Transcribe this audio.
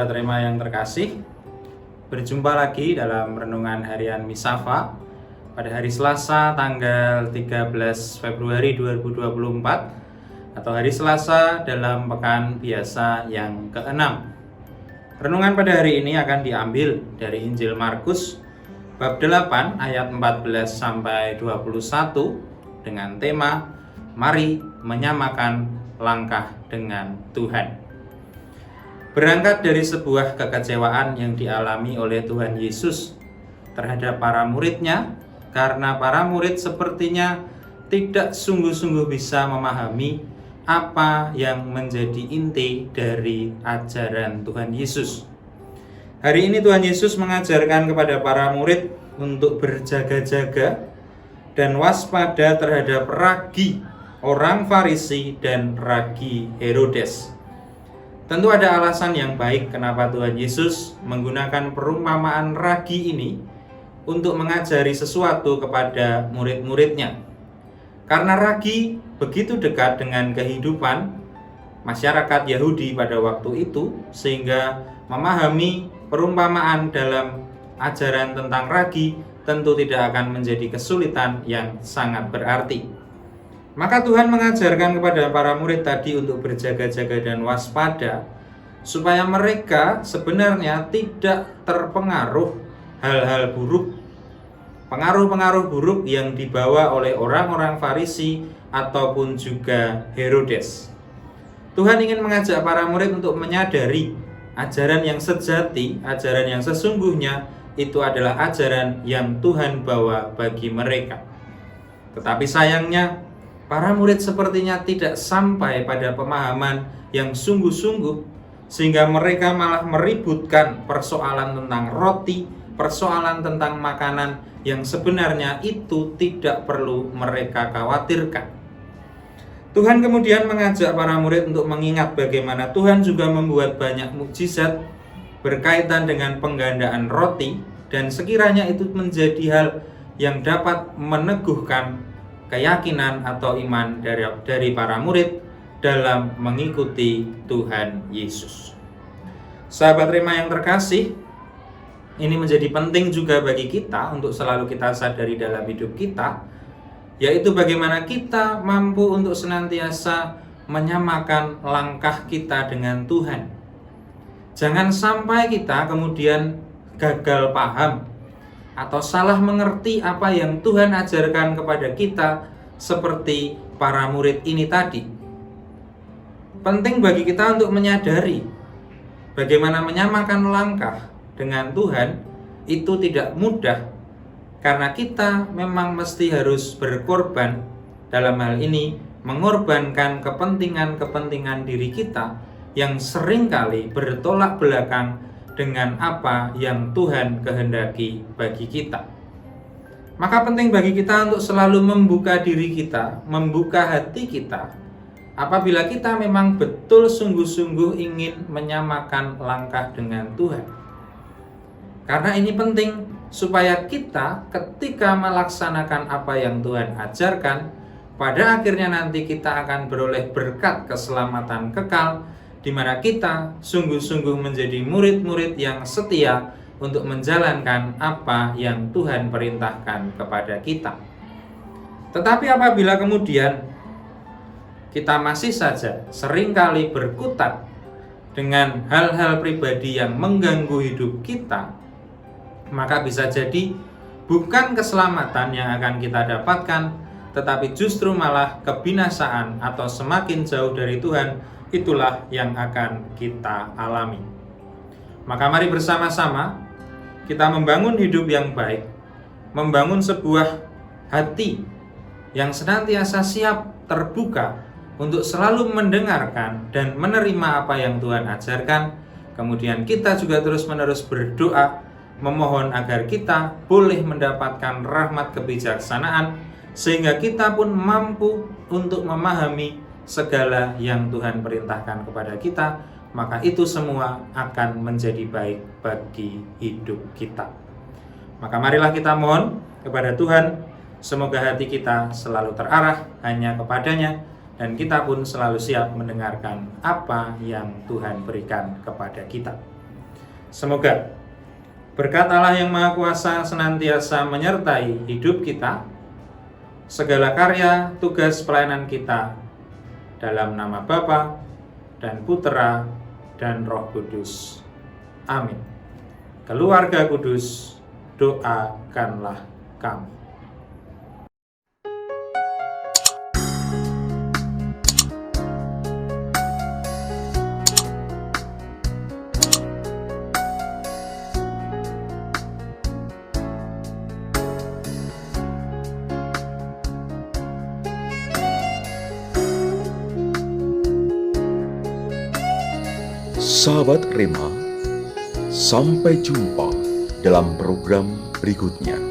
Sahabat Rema yang terkasih, berjumpa lagi dalam Renungan Harian Misafa pada hari Selasa tanggal 13 Februari 2024 atau hari Selasa dalam pekan biasa yang ke-6. Renungan pada hari ini akan diambil dari Injil Markus bab 8 ayat 14 sampai 21 dengan tema Mari menyamakan langkah dengan Tuhan. Berangkat dari sebuah kekecewaan yang dialami oleh Tuhan Yesus terhadap para muridnya, karena para murid sepertinya tidak sungguh-sungguh bisa memahami apa yang menjadi inti dari ajaran Tuhan Yesus. Hari ini Tuhan Yesus mengajarkan kepada para murid untuk berjaga-jaga dan waspada terhadap ragi orang Farisi dan ragi Herodes. Tentu ada alasan yang baik kenapa Tuhan Yesus menggunakan perumpamaan ragi ini untuk mengajari sesuatu kepada murid-muridnya. Karena ragi begitu dekat dengan kehidupan masyarakat Yahudi pada waktu itu, sehingga memahami perumpamaan dalam ajaran tentang ragi tentu tidak akan menjadi kesulitan yang sangat berarti. Maka Tuhan mengajarkan kepada para murid tadi untuk berjaga-jaga dan waspada, supaya mereka sebenarnya tidak terpengaruh hal-hal buruk, pengaruh-pengaruh buruk yang dibawa oleh orang-orang Farisi ataupun juga Herodes. Tuhan ingin mengajak para murid untuk menyadari ajaran yang sejati, ajaran yang sesungguhnya itu adalah ajaran yang Tuhan bawa bagi mereka. Tetapi sayangnya, para murid sepertinya tidak sampai pada pemahaman yang sungguh-sungguh, sehingga mereka malah meributkan persoalan tentang roti, persoalan tentang makanan yang sebenarnya itu tidak perlu mereka khawatirkan. Tuhan kemudian mengajak para murid untuk mengingat bagaimana Tuhan juga membuat banyak mukjizat berkaitan dengan penggandaan roti, dan sekiranya itu menjadi hal yang dapat meneguhkan keyakinan atau iman dari para murid dalam mengikuti Tuhan Yesus. Sahabat Rema yang terkasih, ini menjadi penting juga bagi kita untuk selalu kita sadari dalam hidup kita, yaitu bagaimana kita mampu untuk senantiasa menyamakan langkah kita dengan Tuhan. Jangan sampai kita kemudian gagal paham atau salah mengerti apa yang Tuhan ajarkan kepada kita seperti para murid ini tadi. Penting bagi kita untuk menyadari bagaimana menyamakan langkah dengan Tuhan itu tidak mudah, karena kita memang mesti harus berkorban, dalam hal ini mengorbankan kepentingan-kepentingan diri kita yang seringkali bertolak belakang dengan apa yang Tuhan kehendaki bagi kita. Maka penting bagi kita untuk selalu membuka diri kita, membuka hati kita, apabila kita memang betul sungguh-sungguh ingin menyamakan langkah dengan Tuhan. Karena ini penting supaya kita ketika melaksanakan apa yang Tuhan ajarkan, pada akhirnya nanti kita akan beroleh berkat keselamatan kekal, di mana kita sungguh-sungguh menjadi murid-murid yang setia untuk menjalankan apa yang Tuhan perintahkan kepada kita. Tetapi apabila kemudian kita masih saja seringkali berkutat dengan hal-hal pribadi yang mengganggu hidup kita, maka bisa jadi bukan keselamatan yang akan kita dapatkan, tetapi justru malah kebinasaan atau semakin jauh dari Tuhan. Itulah yang akan kita alami. Maka mari bersama-sama kita membangun hidup yang baik, membangun sebuah hati yang senantiasa siap terbuka untuk selalu mendengarkan dan menerima apa yang Tuhan ajarkan. Kemudian kita juga terus-menerus berdoa, memohon agar kita boleh mendapatkan rahmat kebijaksanaan, sehingga kita pun mampu untuk memahami segala yang Tuhan perintahkan kepada kita, maka itu semua akan menjadi baik bagi hidup kita. Maka marilah kita mohon kepada Tuhan, semoga hati kita selalu terarah hanya kepadanya, dan kita pun selalu siap mendengarkan apa yang Tuhan berikan kepada kita. Semoga berkat Allah yang Maha Kuasa senantiasa menyertai hidup kita, segala karya, tugas pelayanan kita, dalam nama Bapa dan Putera dan Roh Kudus. Amin. Keluarga kudus, doakanlah kami. Sahabat Rema, sampai jumpa dalam program berikutnya.